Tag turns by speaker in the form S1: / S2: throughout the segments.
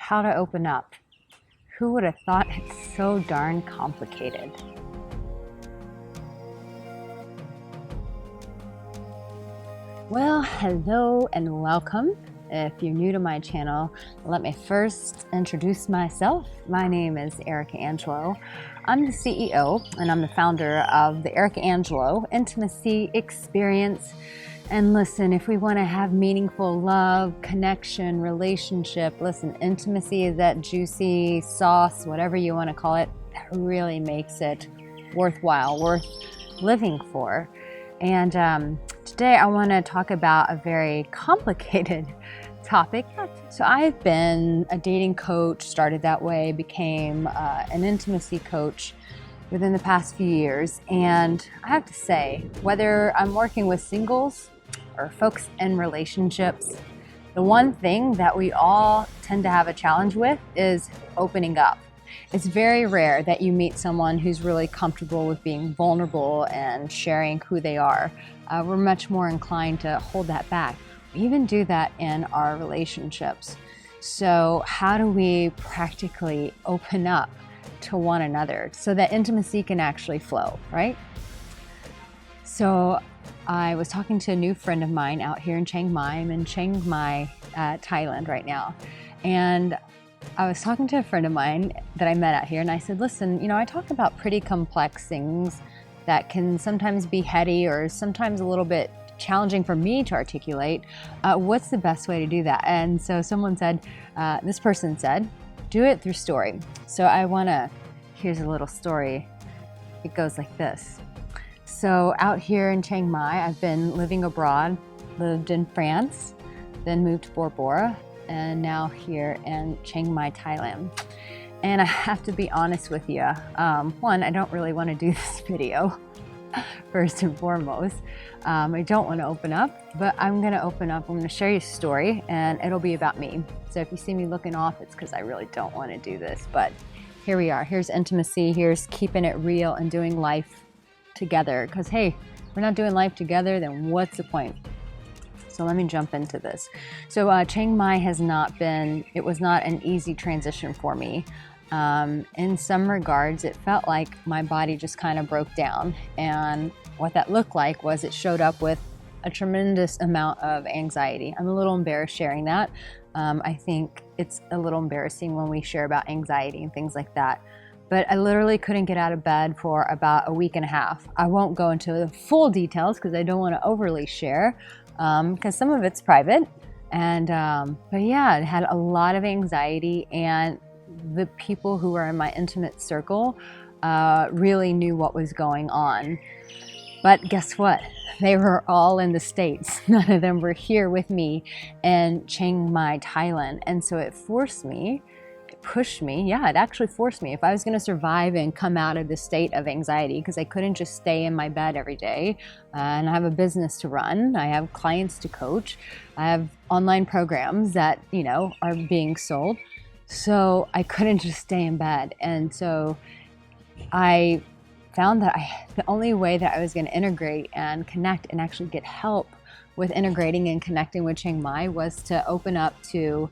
S1: how to open up. Who would have thought it's so darn complicated? Well, hello and welcome. If you're new to my channel, let me first introduce myself. My name is Arica Angelo. I'm the CEO and I'm the founder of the Arica Angelo Intimacy Experience. And listen, if we want to have meaningful love, connection, relationship, listen, intimacy is that juicy sauce, whatever you want to call it, that really makes it worthwhile, worth living for. And today I want to talk about a very complicated topic. So I've been a dating coach, started that way, became an intimacy coach within the past few years. And I have to say, whether I'm working with singles or folks in relationships, the one thing that we all tend to have a challenge with is opening up. It's very rare that you meet someone who's really comfortable with being vulnerable and sharing who they are. We're much more inclined to hold that back. We even do that in our relationships. So how do we practically open up to one another so that intimacy can actually flow, right? So I was talking to a new friend of mine out here in Chiang Mai. I'm in Chiang Mai, Thailand right now. And I was talking to a friend of mine that I met out here, and I said, listen, I talk about pretty complex things that can sometimes be heady or sometimes a little bit challenging for me to articulate. What's the best way to do that? And so someone said, this person said, do it through story. So here's a little story. It goes like this. So out here in Chiang Mai, I've been living abroad, lived in France, then moved to Bora Bora, and now here in Chiang Mai, Thailand. And I have to be honest with you. One, I don't really want to do this video, first and foremost. I don't want to open up, but I'm going to open up. I'm going to share you a story, and it'll be about me. So if you see me looking off, it's because I really don't want to do this. But here we are. Here's intimacy. Here's keeping it real and doing life together. Because, hey, if we're not doing life together, then what's the point? So let me jump into this. So Chiang Mai was not an easy transition for me. In some regards, it felt like my body just kind of broke down. And what that looked like was it showed up with a tremendous amount of anxiety. I'm a little embarrassed sharing that. I think it's a little embarrassing when we share about anxiety and things like that. But I literally couldn't get out of bed for about a week and a half. I won't go into the full details because I don't want to overly share. Because some of it's private, but yeah, I had a lot of anxiety, and the people who were in my intimate circle really knew what was going on. But guess what? They were all in the States. None of them were here with me in Chiang Mai, Thailand. And so it forced me, it actually forced me, if I was going to survive and come out of this state of anxiety, because I couldn't just stay in my bed every day, and I have a business to run, I have clients to coach, I have online programs that, are being sold. So I couldn't just stay in bed. And so I found that the only way that I was going to integrate and connect and actually get help with integrating and connecting with Chiang Mai was to open up to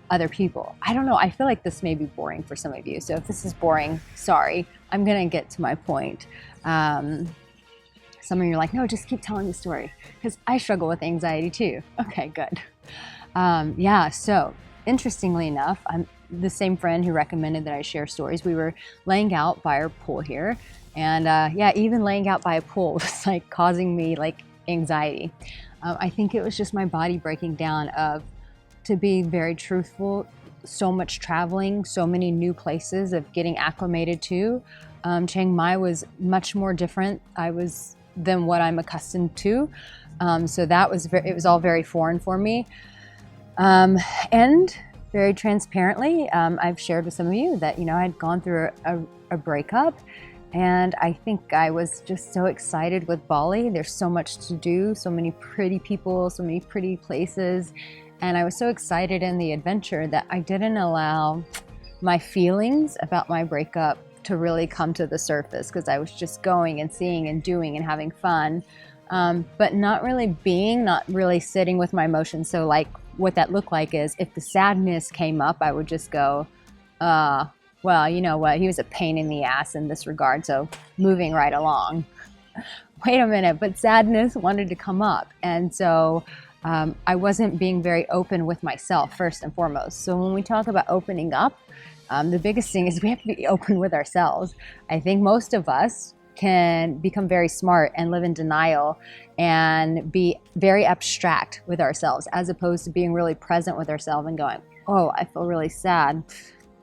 S1: other people. I don't know, I feel like this may be boring for some of you. So if this is boring, sorry, I'm gonna get to my point. Some of you are like, no, just keep telling the story, because I struggle with anxiety too. Okay, good. So interestingly enough, I'm the same friend who recommended that I share stories. We were laying out by our pool here, and even laying out by a pool was like causing me like anxiety. I think it was just my body breaking down to be very truthful, so much traveling, so many new places of getting acclimated to. Chiang Mai was much more different than what I'm accustomed to. So it was all very foreign for me. And very transparently, I've shared with some of you that, I had gone through a breakup, and I think I was just so excited with Bali. There's so much to do, so many pretty people, so many pretty places. And I was so excited in the adventure that I didn't allow my feelings about my breakup to really come to the surface, because I was just going and seeing and doing and having fun, but not really sitting with my emotions. So like what that looked like is if the sadness came up, I would just go, well, you know what, he was a pain in the ass in this regard, so moving right along. Wait a minute, but sadness wanted to come up. And so I wasn't being very open with myself, first and foremost. So when we talk about opening up, the biggest thing is we have to be open with ourselves. I think most of us can become very smart and live in denial and be very abstract with ourselves, as opposed to being really present with ourselves and going, oh, I feel really sad.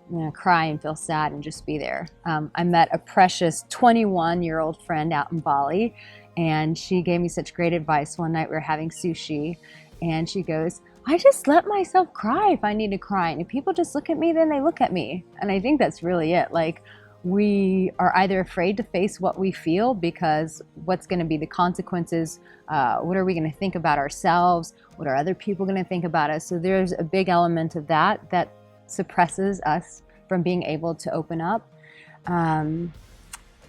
S1: I'm gonna cry and feel sad and just be there. I met a precious 21-year-old friend out in Bali, and she gave me such great advice. One night we were having sushi, and she goes, I just let myself cry if I need to cry. And if people just look at me, then they look at me. And I think that's really it. Like, we are either afraid to face what we feel because what's going to be the consequences? What are we going to think about ourselves? What are other people going to think about us? So there's a big element of that suppresses us from being able to open up.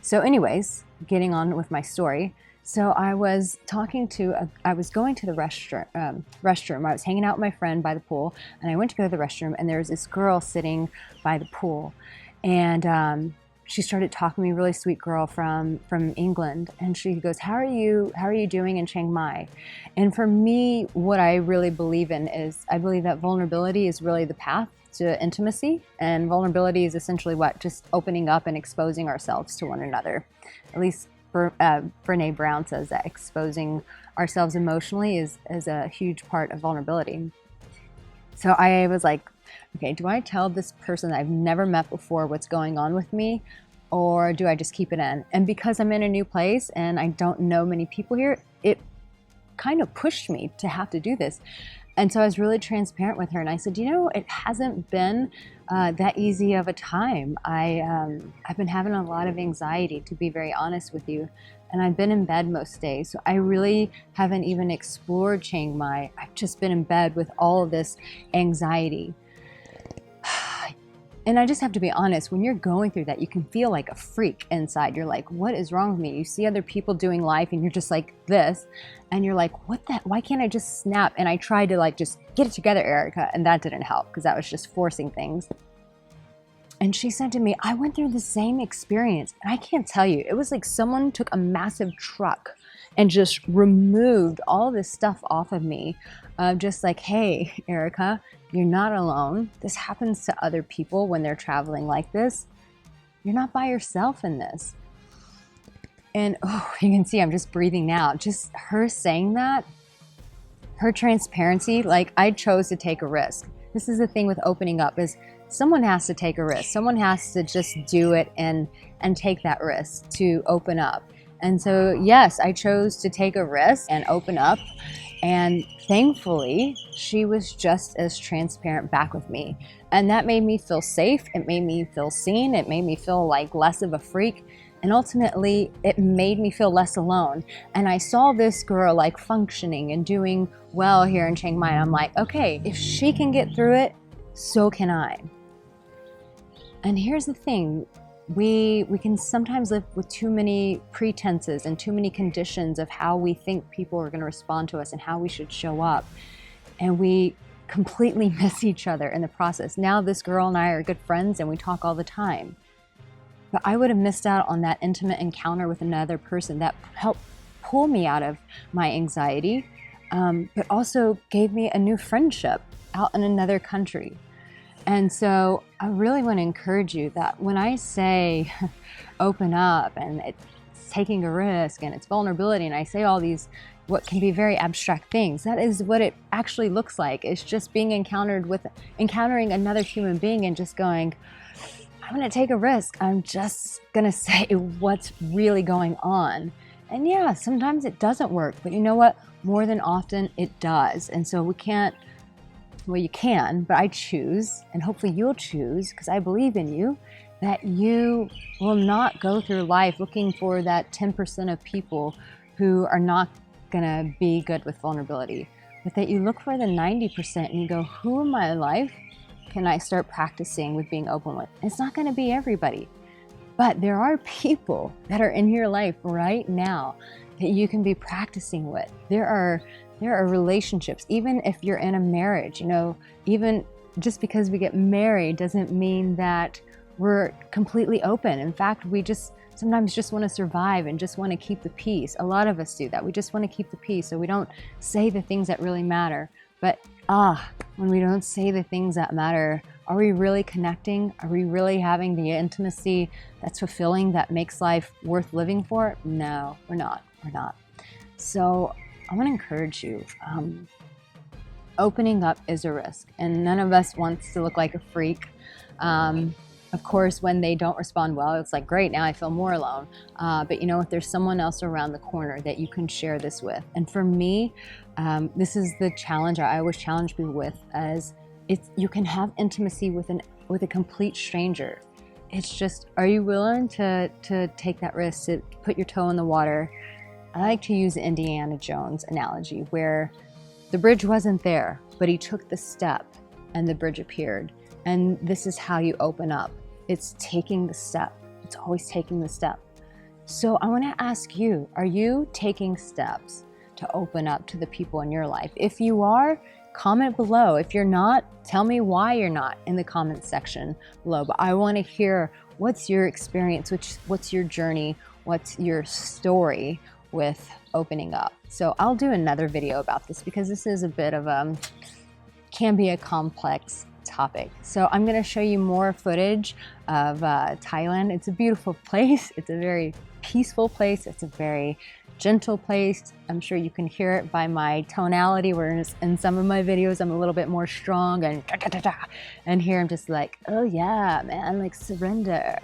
S1: So anyways, getting on with my story. So I was going to the restroom. I was hanging out with my friend by the pool, and I went to go to the restroom, and there was this girl sitting by the pool, and she started talking to me, really sweet girl from England, and she goes, how are you doing in Chiang Mai? And for me, what I really believe in is, I believe that vulnerability is really the path to intimacy, and vulnerability is essentially what? Just opening up and exposing ourselves to one another. At least Brene Brown says that exposing ourselves emotionally is a huge part of vulnerability. So I was like, okay, do I tell this person that I've never met before what's going on with me, or do I just keep it in? And because I'm in a new place and I don't know many people here, it kind of pushed me to have to do this. And so I was really transparent with her, and I said, you know, it hasn't been that easy of a time. I've been having a lot of anxiety, to be very honest with you, and I've been in bed most days. So I really haven't even explored Chiang Mai. I've just been in bed with all of this anxiety. And I just have to be honest, when you're going through that, you can feel like a freak inside. You're like, what is wrong with me? You see other people doing life and you're just like this. And you're like, why can't I just snap? And I tried to like, just get it together, Arica. And that didn't help because that was just forcing things. And she said to me, I went through the same experience. And I can't tell you, it was like someone took a massive truck and just removed all this stuff off of me. Just like, hey, Arica, you're not alone. This happens to other people when they're traveling like this. You're not by yourself in this. And oh, you can see I'm just breathing now. Just her saying that, her transparency, like I chose to take a risk. This is the thing with opening up, is someone has to take a risk. Someone has to just do it and take that risk to open up. And so, yes, I chose to take a risk and open up. And thankfully, she was just as transparent back with me. And that made me feel safe. It made me feel seen. It made me feel like less of a freak. And ultimately, it made me feel less alone. And I saw this girl like functioning and doing well here in Chiang Mai. And I'm like, okay, if she can get through it, so can I. And here's the thing. We can sometimes live with too many pretenses and too many conditions of how we think people are going to respond to us and how we should show up. And we completely miss each other in the process. Now this girl and I are good friends and we talk all the time. But I would have missed out on that intimate encounter with another person that helped pull me out of my anxiety, but also gave me a new friendship out in another country. And so I really want to encourage you that when I say open up and it's taking a risk and it's vulnerability, and I say all these what can be very abstract things, that is what it actually looks like. It's just being encountering another human being and just going, I'm going to take a risk. I'm just going to say what's really going on. And yeah, sometimes it doesn't work, but you know what? More than often it does. And so you can, but I choose, and hopefully you'll choose, because I believe in you, that you will not go through life looking for that 10% of people who are not gonna be good with vulnerability, but that you look for the 90% and you go, who in my life can I start practicing with being open with? It's not gonna be everybody, but there are people that are in your life right now that you can be practicing with. There are There are relationships, even if you're in a marriage, you know, even just because we get married doesn't mean that we're completely open. In fact, we just sometimes just want to survive and just want to keep the peace. A lot of us do that. We just want to keep the peace, so we don't say the things that really matter. But when we don't say the things that matter, are we really connecting? Are we really having the intimacy that's fulfilling, that makes life worth living for? No, we're not. We're not. So I want to encourage you. Opening up is a risk, and none of us wants to look like a freak. Of course, when they don't respond well, it's like, great, now I feel more alone. But you know what? There's someone else around the corner that you can share this with. And for me, this is the challenge I always challenge people with, as you can have intimacy with a complete stranger. It's just, are you willing to take that risk, to put your toe in the water? I like to use the Indiana Jones analogy, where the bridge wasn't there, but he took the step and the bridge appeared. And this is how you open up. It's taking the step. It's always taking the step. So I want to ask you, are you taking steps to open up to the people in your life? If you are, comment below. If you're not, tell me why you're not in the comment section below. But I want to hear, what's your experience, what's your journey, what's your story with opening up. So I'll do another video about this, because this is a bit of can be a complex topic. So I'm going to show you more footage of Thailand. It's a beautiful place. It's a very peaceful place. It's a very gentle place. I'm sure you can hear it by my tonality, where in some of my videos I'm a little bit more strong and and here I'm just like, oh yeah, man, like surrender.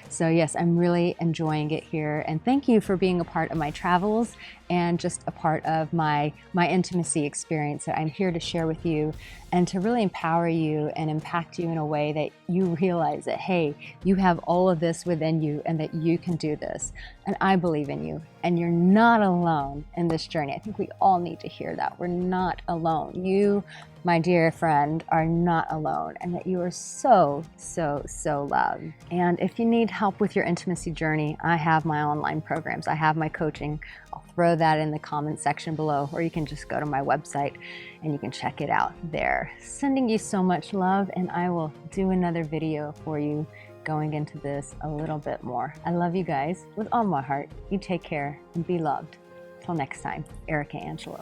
S1: So yes, I'm really enjoying it here, and thank you for being a part of my travels and just a part of my intimacy experience that I'm here to share with you, and to really empower you and impact you in a way that you realize that, hey, you have all of this within you and that you can do this. And I believe in you, and you're not alone in this journey. I think we all need to hear that. We're not alone. You, my dear friend, are not alone, and that you are so, so, so loved. And if you need help with your intimacy journey, I have my online programs. I have my coaching. I'll throw that in the comment section below, or you can just go to my website and you can check it out there. Sending you so much love, and I will do another video for you going into this a little bit more. I love you guys with all my heart. You take care and be loved. Till next time, Arica Angelo.